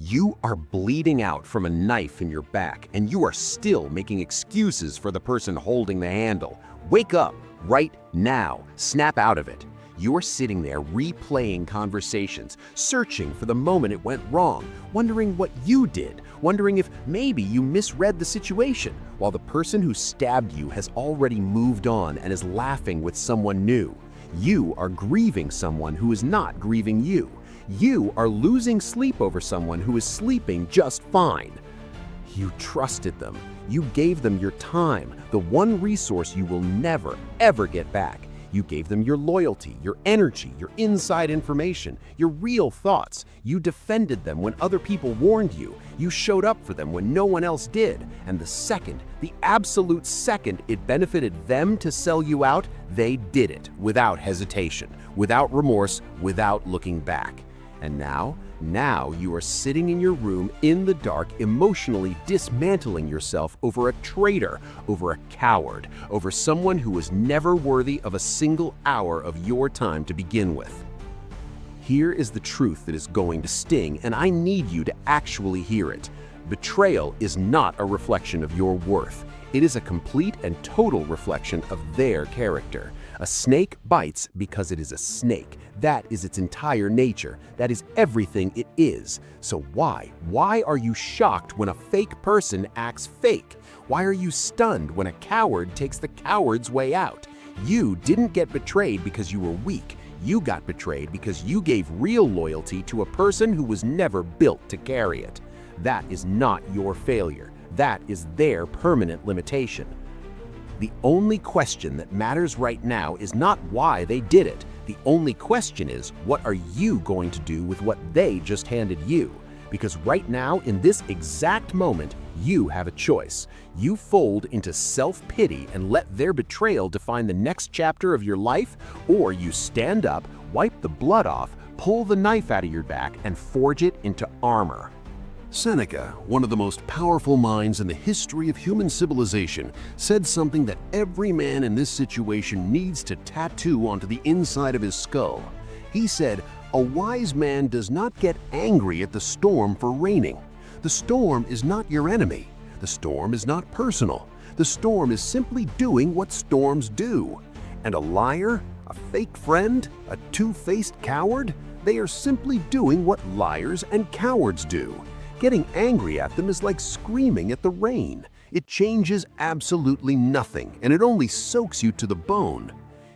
You are bleeding out from a knife in your back, and you are still making excuses for the person holding the handle. Wake up right now. Snap out of it. You are sitting there replaying conversations, searching for the moment it went wrong, wondering what you did, wondering if maybe you misread the situation, while the person who stabbed you has already moved on and is laughing with someone new. You are grieving someone who is not grieving you. You are losing sleep over someone who is sleeping just fine. You trusted them. You gave them your time, the one resource you will never, ever get back. You gave them your loyalty, your energy, your inside information, your real thoughts. You defended them when other people warned you. You showed up for them when no one else did. And the absolute second it benefited them to sell you out, they did it without hesitation, without remorse, without looking back. And now you are sitting in your room in the dark, emotionally dismantling yourself over a traitor, over a coward, over someone who was never worthy of a single hour of your time to begin with. Here is the truth that is going to sting, and I need you to actually hear it. Betrayal is not a reflection of your worth. It is a complete and total reflection of their character. A snake bites because it is a snake. That is its entire nature. That is everything it is. So why? Why are you shocked when a fake person acts fake? Why are you stunned when a coward takes the coward's way out? You didn't get betrayed because you were weak. You got betrayed because you gave real loyalty to a person who was never built to carry it. That is not your failure. That is their permanent limitation. The only question that matters right now is not why they did it. The only question is, what are you going to do with what they just handed you? Because right now, in this exact moment, you have a choice. You fold into self-pity and let their betrayal define the next chapter of your life, or you stand up, wipe the blood off, pull the knife out of your back, and forge it into armor. Seneca, one of the most powerful minds in the history of human civilization, said something that every man in this situation needs to tattoo onto the inside of his skull. He said, "A wise man does not get angry at the storm for raining. The storm is not your enemy. The storm is not personal. The storm is simply doing what storms do. And a liar, a fake friend, a two-faced coward, they are simply doing what liars and cowards do. Getting angry at them is like screaming at the rain. It changes absolutely nothing, and it only soaks you to the bone."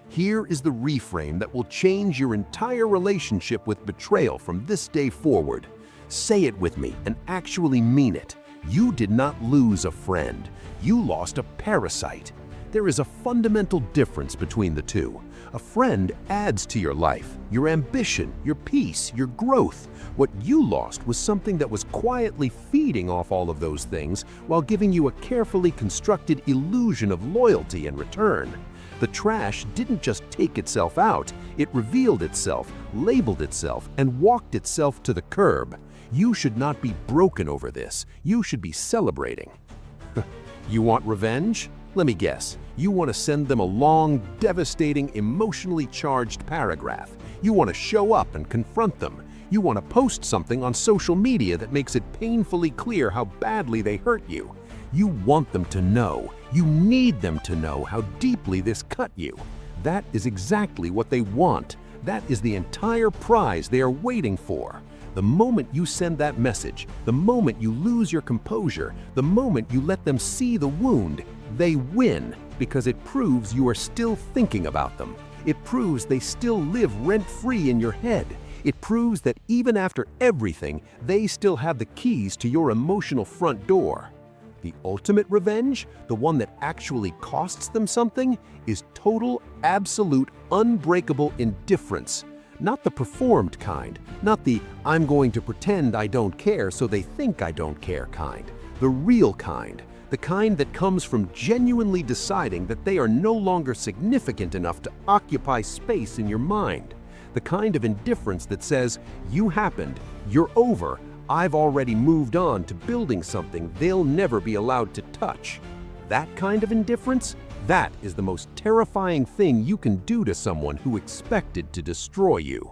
Here is the reframe that will change your entire relationship with betrayal from this day forward. Say it with me and actually mean it. You did not lose a friend. You lost a parasite. There is a fundamental difference between the two. A friend adds to your life, your ambition, your peace, your growth. What you lost was something that was quietly feeding off all of those things while giving you a carefully constructed illusion of loyalty in return. The trash didn't just take itself out, it revealed itself, labeled itself, and walked itself to the curb. You should not be broken over this. You should be celebrating. You want revenge? Let me guess. You want to send them a long, devastating, emotionally charged paragraph. You want to show up and confront them. You want to post something on social media that makes it painfully clear how badly they hurt you. You want them to know. You need them to know how deeply this cut you. That is exactly what they want. That is the entire prize they are waiting for. The moment you send that message, the moment you lose your composure, the moment you let them see the wound, they win because it proves you are still thinking about them. It proves they still live rent-free in your head. It proves that even after everything, they still have the keys to your emotional front door. The ultimate revenge, the one that actually costs them something, is total, absolute, unbreakable indifference. Not the performed kind, not the "I'm going to pretend I don't care so they think I don't care" kind. The real kind. The kind that comes from genuinely deciding that they are no longer significant enough to occupy space in your mind. The kind of indifference that says, "You happened, you're over, I've already moved on to building something they'll never be allowed to touch." That kind of indifference, that is the most terrifying thing you can do to someone who expected to destroy you.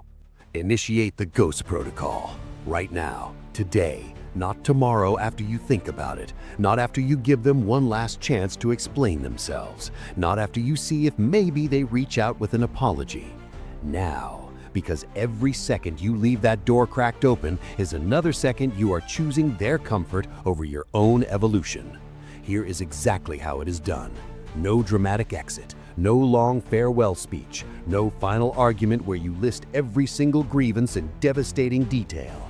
Initiate the Ghost Protocol right now. Today, not tomorrow after you think about it, not after you give them one last chance to explain themselves, not after you see if maybe they reach out with an apology. Now, because every second you leave that door cracked open is another second you are choosing their comfort over your own evolution. Here is exactly how it is done. No dramatic exit, no long farewell speech, no final argument where you list every single grievance in devastating detail.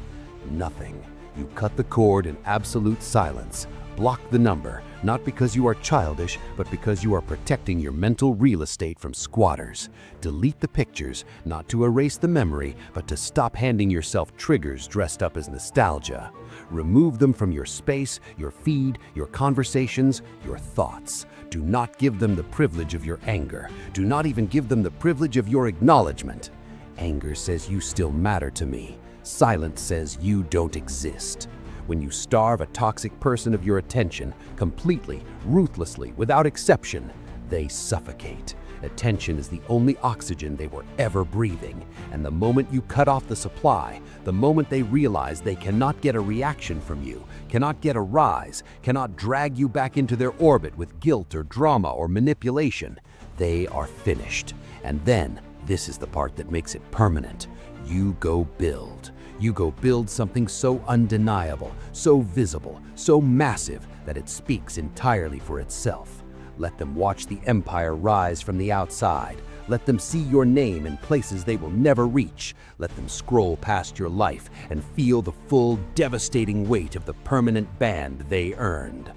Nothing. You cut the cord in absolute silence. Block the number, not because you are childish, but because you are protecting your mental real estate from squatters. Delete the pictures, not to erase the memory, but to stop handing yourself triggers dressed up as nostalgia. Remove them from your space, your feed, your conversations, your thoughts. Do not give them the privilege of your anger. Do not even give them the privilege of your acknowledgement. Anger says you still matter to me. Silence says you don't exist. When you starve a toxic person of your attention, completely, ruthlessly, without exception, they suffocate. Attention is the only oxygen they were ever breathing, and the moment you cut off the supply, the moment they realize they cannot get a reaction from you, cannot get a rise, cannot drag you back into their orbit with guilt or drama or manipulation, they are finished. And then, this is the part that makes it permanent. You go build. You go build something so undeniable, so visible, so massive that it speaks entirely for itself. Let them watch the empire rise from the outside. Let them see your name in places they will never reach. Let them scroll past your life and feel the full, devastating weight of the permanent band they earned.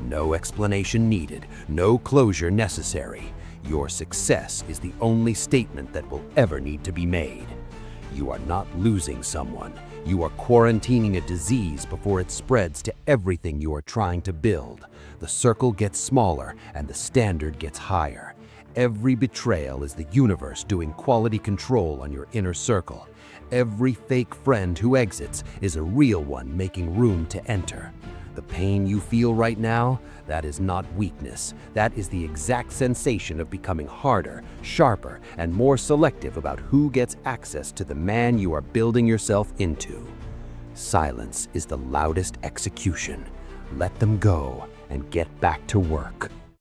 No explanation needed, no closure necessary. Your success is the only statement that will ever need to be made. You are not losing someone. You are quarantining a disease before it spreads to everything you are trying to build. The circle gets smaller and the standard gets higher. Every betrayal is the universe doing quality control on your inner circle. Every fake friend who exits is a real one making room to enter. The pain you feel right now, that is not weakness. That is the exact sensation of becoming harder, sharper, and more selective about who gets access to the man you are building yourself into. Silence is the loudest execution. Let them go and get back to work.